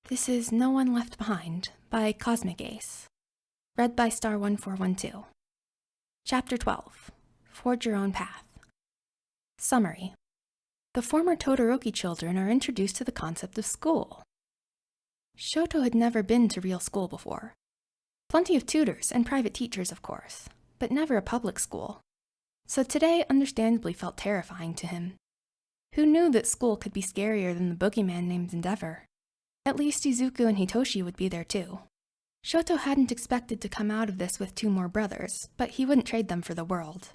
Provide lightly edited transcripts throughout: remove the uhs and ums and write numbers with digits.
This is No One Left Behind by Cosmic Ace. Read by Star1412. Chapter 12. Forge Your Own Path. Summary. The former Todoroki children are introduced to the concept of school. Shoto had never been to real school before. Plenty of tutors and private teachers, of course, but never a public school. So today understandably felt terrifying to him. Who knew that school could be scarier than the boogeyman named Endeavor? At least Izuku and Hitoshi would be there too. Shoto hadn't expected to come out of this with two more brothers, but he wouldn't trade them for the world.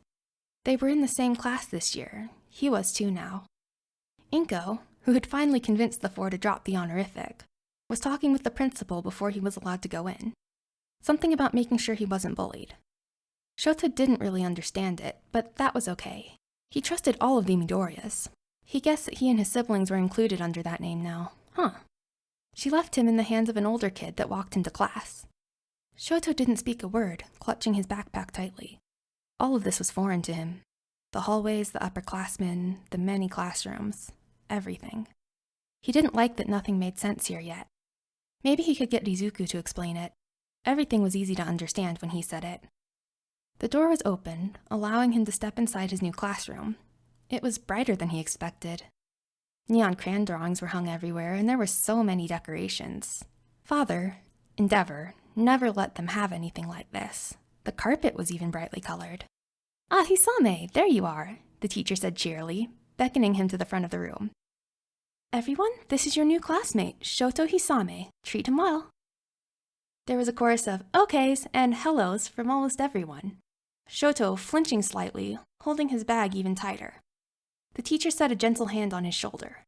They were in the same class this year. He was too now. Inko, who had finally convinced the four to drop the honorific, was talking with the principal before he was allowed to go in. Something about making sure he wasn't bullied. Shoto didn't really understand it, but that was okay. He trusted all of the Midoriyas. He guessed that he and his siblings were included under that name now. She left him in the hands of an older kid that walked into class. Shoto didn't speak a word, clutching his backpack tightly. All of this was foreign to him. The hallways, the upperclassmen, the many classrooms, everything. He didn't like that nothing made sense here yet. Maybe he could get Izuku to explain it. Everything was easy to understand when he said it. The door was open, allowing him to step inside his new classroom. It was brighter than he expected. Neon crayon drawings were hung everywhere, and there were so many decorations. Father, Endeavor, never let them have anything like this. The carpet was even brightly colored. "Ah, Hisame, there you are," the teacher said cheerily, beckoning him to the front of the room. "Everyone, this is your new classmate, Shoto Hisame. Treat him well." There was a chorus of okays and hellos from almost everyone. Shoto flinching slightly, holding his bag even tighter. The teacher set a gentle hand on his shoulder.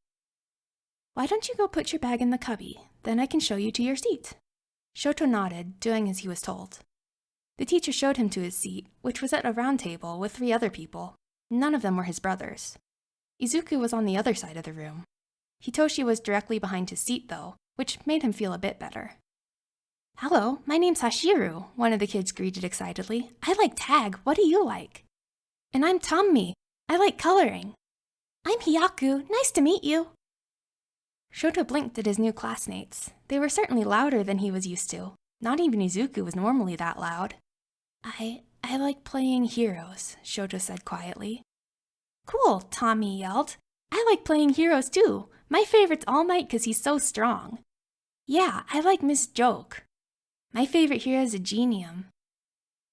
"Why don't you go put your bag in the cubby? Then I can show you to your seat." Shoto nodded, doing as he was told. The teacher showed him to his seat, which was at a round table with 3 other people. None of them were his brothers. Izuku was on the other side of the room. Hitoshi was directly behind his seat, though, which made him feel a bit better. "Hello, my name's Hashiru," one of the kids greeted excitedly. "I like tag. What do you like?" "And I'm Tommy. I like coloring." "I'm Hyaku. Nice to meet you." Shoto blinked at his new classmates. They were certainly louder than he was used to. Not even Izuku was normally that loud. I like playing heroes," Shoto said quietly. "Cool," Tommy yelled. "I like playing heroes too. My favorite's All Might 'cause he's so strong." "Yeah, I like Miss Joke. My favorite hero is a Genium."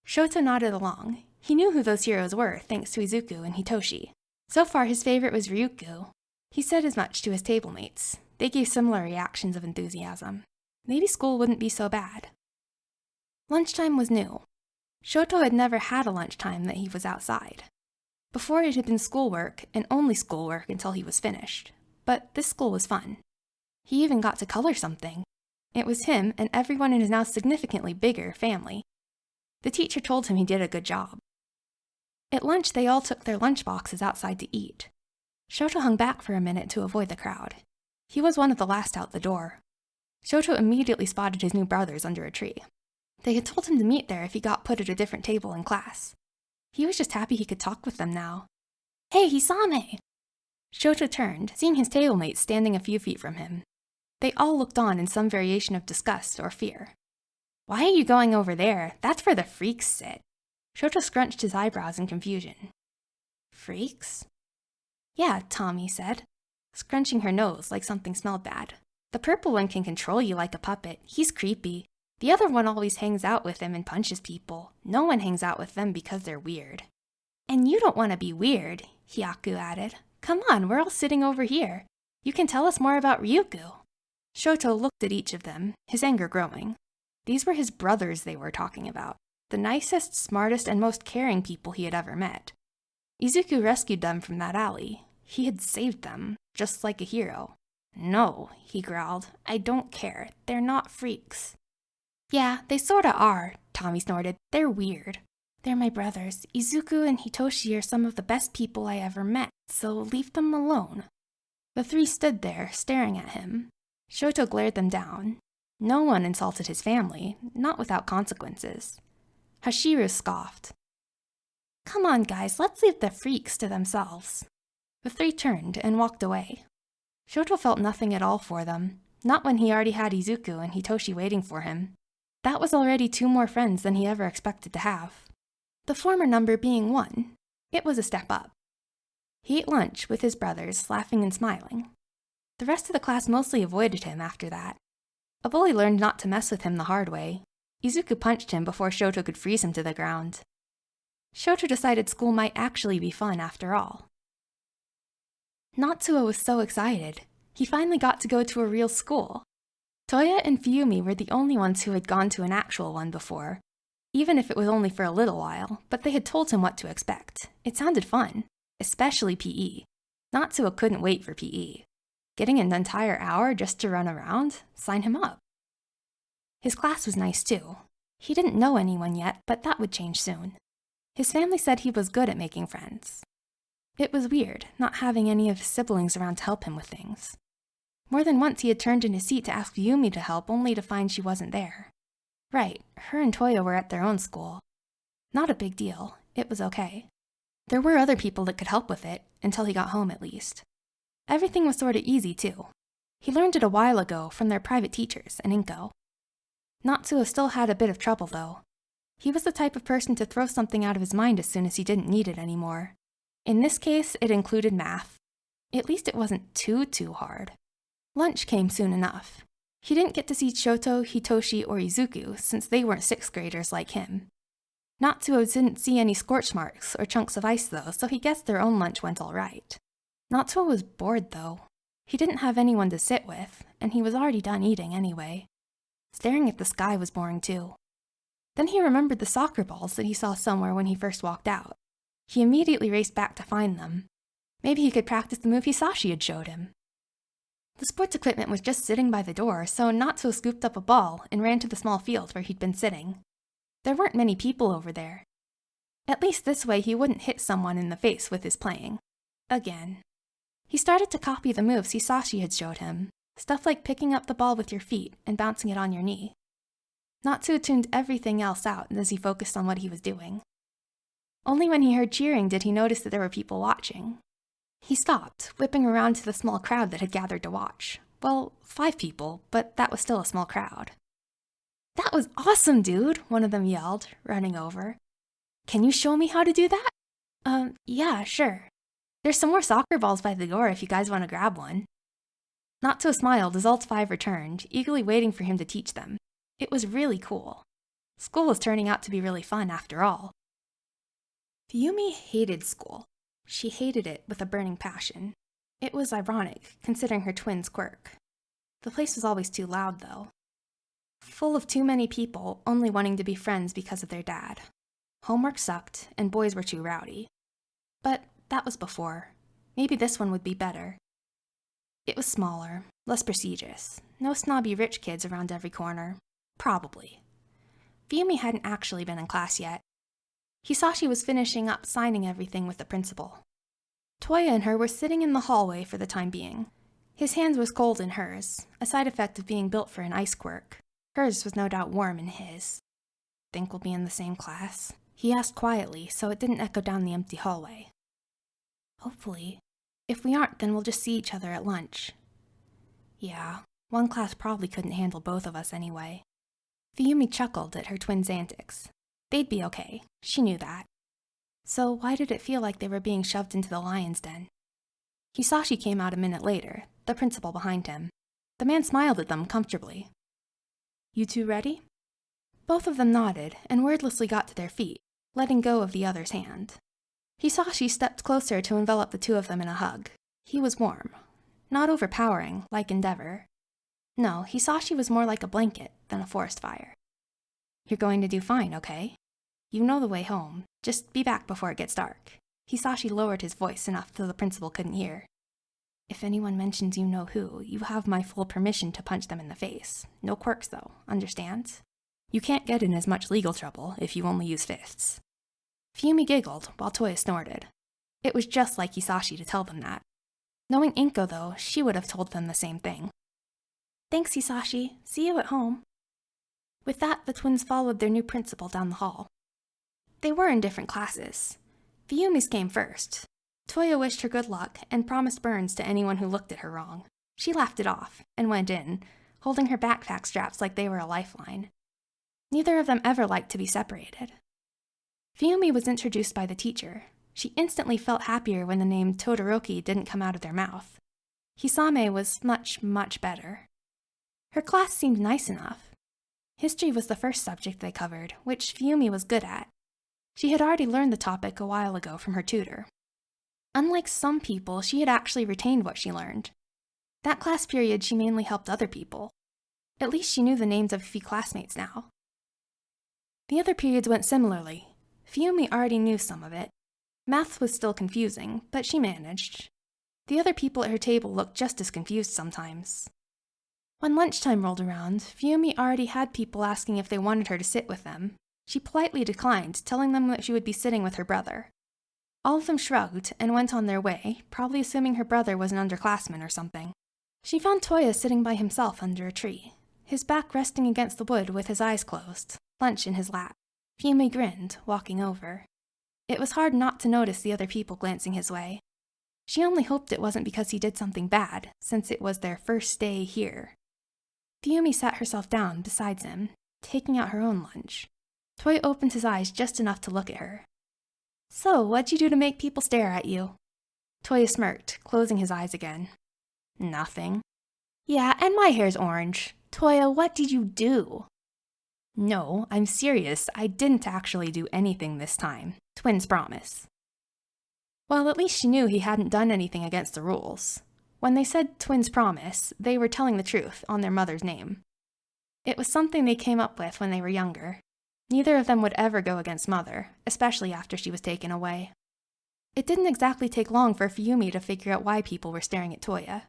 Shoto nodded along. He knew who those heroes were, thanks to Izuku and Hitoshi. So far, his favorite was Ryuku. He said as much to his tablemates. They gave similar reactions of enthusiasm. Maybe school wouldn't be so bad. Lunchtime was new. Shoto had never had a lunchtime that he was outside. Before, it had been schoolwork, and only schoolwork until he was finished. But this school was fun. He even got to color something. It was him and everyone in his now significantly bigger family. The teacher told him he did a good job. At lunch, they all took their lunch boxes outside to eat. Shoto hung back for a minute to avoid the crowd. He was one of the last out the door. Shoto immediately spotted his new brothers under a tree. They had told him to meet there if he got put at a different table in class. He was just happy he could talk with them now. "Hey, Hisame!" Shoto turned, seeing his tablemates standing a few feet from him. They all looked on in some variation of disgust or fear. "Why are you going over there? That's where the freaks sit." Shoto scrunched his eyebrows in confusion. "Freaks?" "Yeah," Tommy said, scrunching her nose like something smelled bad. "The purple one can control you like a puppet. He's creepy. The other one always hangs out with him and punches people. No one hangs out with them because they're weird." "And you don't want to be weird," Hyaku added. "Come on, we're all sitting over here. You can tell us more about Ryuku." Shoto looked at each of them, his anger growing. These were his brothers they were talking about. The nicest, smartest, and most caring people he had ever met. Izuku rescued them from that alley. He had saved them, just like a hero. "No," he growled. "I don't care. They're not freaks." "Yeah, they sorta are," Tommy snorted. "They're weird. They're my brothers. Izuku and Hitoshi are some of the best people I ever met, so leave them alone." The 3 stood there, staring at him. Shoto glared them down. No one insulted his family, not without consequences. Hashiru scoffed. "Come on, guys, let's leave the freaks to themselves." The 3 turned and walked away. Shoto felt nothing at all for them. Not when he already had Izuku and Hitoshi waiting for him. That was already 2 more friends than he ever expected to have. The former number being 1, it was a step up. He ate lunch with his brothers, laughing and smiling. The rest of the class mostly avoided him after that. A bully learned not to mess with him the hard way. Izuku punched him before Shoto could freeze him to the ground. Shoto decided school might actually be fun after all. Natsuo was so excited. He finally got to go to a real school. Toya and Fumi were the only ones who had gone to an actual one before, even if it was only for a little while, but they had told him what to expect. It sounded fun, especially PE. Natsuo couldn't wait for PE. Getting an entire hour just to run around? Sign him up. His class was nice too. He didn't know anyone yet, but that would change soon. His family said he was good at making friends. It was weird, not having any of his siblings around to help him with things. More than once he had turned in his seat to ask Yumi to help, only to find she wasn't there. Right, her and Toya were at their own school. Not a big deal, it was okay. There were other people that could help with it, until he got home at least. Everything was sorta easy too. He learned it a while ago from their private teachers and Inko. Natsuo still had a bit of trouble though. He was the type of person to throw something out of his mind as soon as he didn't need it anymore. In this case, it included math. At least it wasn't too hard. Lunch came soon enough. He didn't get to see Shoto, Hitoshi, or Izuku since they weren't 6th graders like him. Natsuo didn't see any scorch marks or chunks of ice though, so he guessed their own lunch went all right. Natsuo was bored though. He didn't have anyone to sit with, and he was already done eating anyway. Staring at the sky was boring too. Then he remembered the soccer balls that he saw somewhere when he first walked out. He immediately raced back to find them. Maybe he could practice the move Hisashi had showed him. The sports equipment was just sitting by the door, so Natsuo scooped up a ball and ran to the small field where he'd been sitting. There weren't many people over there. At least this way he wouldn't hit someone in the face with his playing. Again. He started to copy the moves Hisashi had showed him, stuff like picking up the ball with your feet and bouncing it on your knee. Natsuo tuned everything else out as he focused on what he was doing. Only when he heard cheering did he notice that there were people watching. He stopped, whipping around to the small crowd that had gathered to watch. Well, 5 people, but that was still a small crowd. "That was awesome, dude," one of them yelled, running over. "Can you show me how to do that?" Yeah, sure. There's some more soccer balls by the door if you guys want to grab one." Natsuo smiled as all 5 returned, eagerly waiting for him to teach them. It was really cool. School was turning out to be really fun after all. Fumi hated school. She hated it with a burning passion. It was ironic, considering her twin's quirk. The place was always too loud, though. Full of too many people, only wanting to be friends because of their dad. Homework sucked, and boys were too rowdy. But that was before. Maybe this one would be better. It was smaller, less prestigious. No snobby rich kids around every corner. Probably. Fumi hadn't actually been in class yet. Hisashi was finishing up signing everything with the principal. Toya and her were sitting in the hallway for the time being. His hand was cold in hers, a side effect of being built for an ice quirk. Hers was no doubt warm in his. "Think we'll be in the same class?" he asked quietly, so it didn't echo down the empty hallway. "Hopefully. If we aren't, then we'll just see each other at lunch." Yeah, one class probably couldn't handle both of us anyway. Fumi chuckled at her twin's antics. They'd be okay, she knew that. So why did it feel like they were being shoved into the lion's den? Hisashi came out a minute later, the principal behind him. The man smiled at them comfortably. "You two ready?" Both of them nodded and wordlessly got to their feet, letting go of the other's hand. Hisashi stepped closer to envelop the 2 of them in a hug. He was warm. Not overpowering, like Endeavor. No, Hisashi was more like a blanket than a forest fire. "You're going to do fine, okay? You know the way home. Just be back before it gets dark." Hisashi lowered his voice enough so the principal couldn't hear. "If anyone mentions you know who, you have my full permission to punch them in the face. No quirks though, understand? You can't get in as much legal trouble if you only use fists." Fumi giggled while Toya snorted. It was just like Hisashi to tell them that. Knowing Inko though, she would have told them the same thing. "Thanks, Hisashi. See you at home." With that, the twins followed their new principal down the hall. They were in different classes. Fuyumi's came first. Toya wished her good luck and promised burns to anyone who looked at her wrong. She laughed it off and went in, holding her backpack straps like they were a lifeline. Neither of them ever liked to be separated. Fumi was introduced by the teacher. She instantly felt happier when the name Todoroki didn't come out of their mouth. Hisame was much, much better. Her class seemed nice enough. History was the first subject they covered, which Fumi was good at. She had already learned the topic a while ago from her tutor. Unlike some people, she had actually retained what she learned. That class period, she mainly helped other people. At least she knew the names of a few classmates now. The other periods went similarly. Fumi already knew some of it. Math was still confusing, but she managed. The other people at her table looked just as confused sometimes. When lunchtime rolled around, Fumi already had people asking if they wanted her to sit with them. She politely declined, telling them that she would be sitting with her brother. All of them shrugged and went on their way, probably assuming her brother was an underclassman or something. She found Toya sitting by himself under a tree, his back resting against the wood with his eyes closed, lunch in his lap. Fumi grinned, walking over. It was hard not to notice the other people glancing his way. She only hoped it wasn't because he did something bad, since it was their first day here. Fumi sat herself down beside him, taking out her own lunch. Toya opened his eyes just enough to look at her. "So, what'd you do to make people stare at you?" Toya smirked, closing his eyes again. "Nothing." "Yeah, and my hair's orange. Toya, what did you do?" "No, I'm serious. I didn't actually do anything this time. Twins promise." Well, at least she knew he hadn't done anything against the rules. When they said twins promise, they were telling the truth on their mother's name. It was something they came up with when they were younger. Neither of them would ever go against Mother, especially after she was taken away. It didn't exactly take long for Fumi to figure out why people were staring at Toya.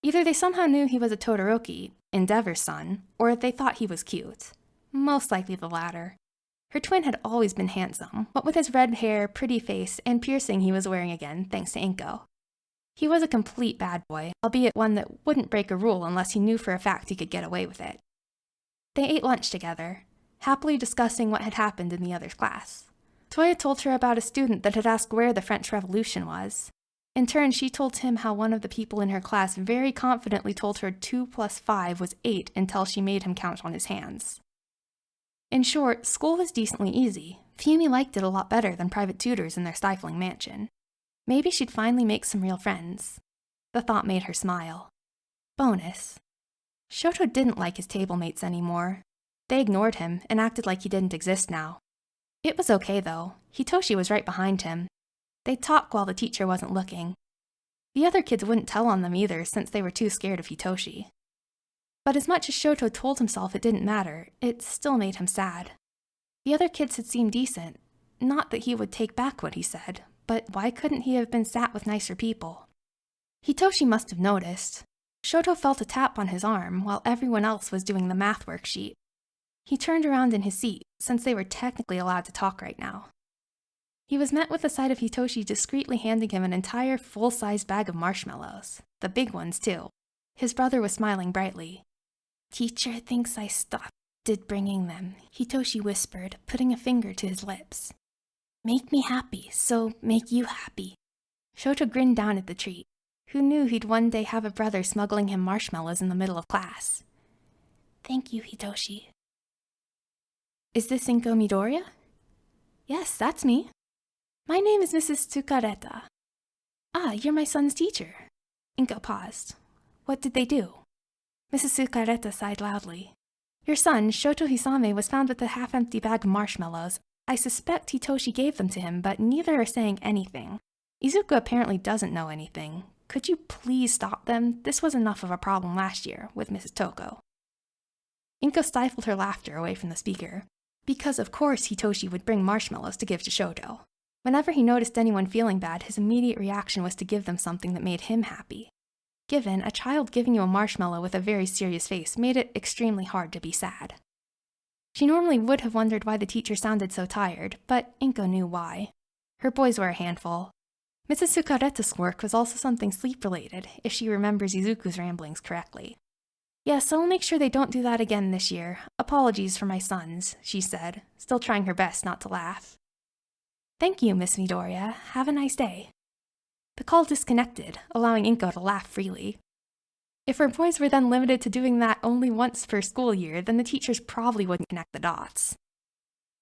Either they somehow knew he was a Todoroki, Endeavor's son, or they thought he was cute. Most likely the latter. Her twin had always been handsome, what with his red hair, pretty face, and piercing he was wearing again, thanks to Inko. He was a complete bad boy, albeit one that wouldn't break a rule unless he knew for a fact he could get away with it. They ate lunch together, happily discussing what had happened in the other's class. Toya told her about a student that had asked where the French Revolution was. In turn, she told him how one of the people in her class very confidently told her 2 + 5 was 8 until she made him count on his hands. In short, school was decently easy. Fumi liked it a lot better than private tutors in their stifling mansion. Maybe she'd finally make some real friends. The thought made her smile. Bonus. Shoto didn't like his table mates anymore. They ignored him and acted like he didn't exist now. It was okay though. Hitoshi was right behind him. They'd talk while the teacher wasn't looking. The other kids wouldn't tell on them either since they were too scared of Hitoshi. But as much as Shoto told himself it didn't matter, it still made him sad. The other kids had seemed decent. Not that he would take back what he said, but why couldn't he have been sat with nicer people? Hitoshi must have noticed. Shoto felt a tap on his arm while everyone else was doing the math worksheet. He turned around in his seat, since they were technically allowed to talk right now. He was met with the sight of Hitoshi discreetly handing him an entire full-sized bag of marshmallows. The big ones, too. His brother was smiling brightly. "Teacher thinks I stopped bringing them," Hitoshi whispered, putting a finger to his lips. "Make me happy, so make you happy." Shoto grinned down at the treat. Who knew he'd one day have a brother smuggling him marshmallows in the middle of class? "Thank you, Hitoshi." "Is this Inko Midoriya?" "Yes, that's me." "My name is Mrs. Tsukareta." "Ah, you're my son's teacher." Inko paused. "What did they do?" Mrs. Tsukareta sighed loudly. "Your son, Shoto Hisame, was found with a half-empty bag of marshmallows. I suspect Hitoshi gave them to him, but neither are saying anything. Izuku apparently doesn't know anything. Could you please stop them? This was enough of a problem last year, with Mrs. Toko." Inko stifled her laughter away from the speaker. Because of course Hitoshi would bring marshmallows to give to Shoto. Whenever he noticed anyone feeling bad, his immediate reaction was to give them something that made him happy. Given, a child giving you a marshmallow with a very serious face made it extremely hard to be sad. She normally would have wondered why the teacher sounded so tired, but Inko knew why. Her boys were a handful. Mrs. Tsukareta's work was also something sleep-related, if she remembers Izuku's ramblings correctly. "Yes, I'll make sure they don't do that again this year. Apologies for my sons," she said, still trying her best not to laugh. "Thank you, Miss Midoriya. Have a nice day." The call disconnected, allowing Inko to laugh freely. If our boys were then limited to doing that only once per school year, then the teachers probably wouldn't connect the dots.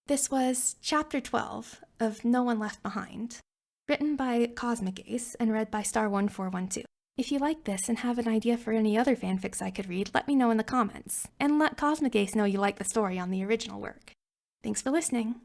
This was Chapter 12 of No One Left Behind, written by Cosmic Ace and read by Star1412. If you like this and have an idea for any other fanfics I could read, let me know in the comments, and let Cosmic Ace know you like the story on the original work. Thanks for listening!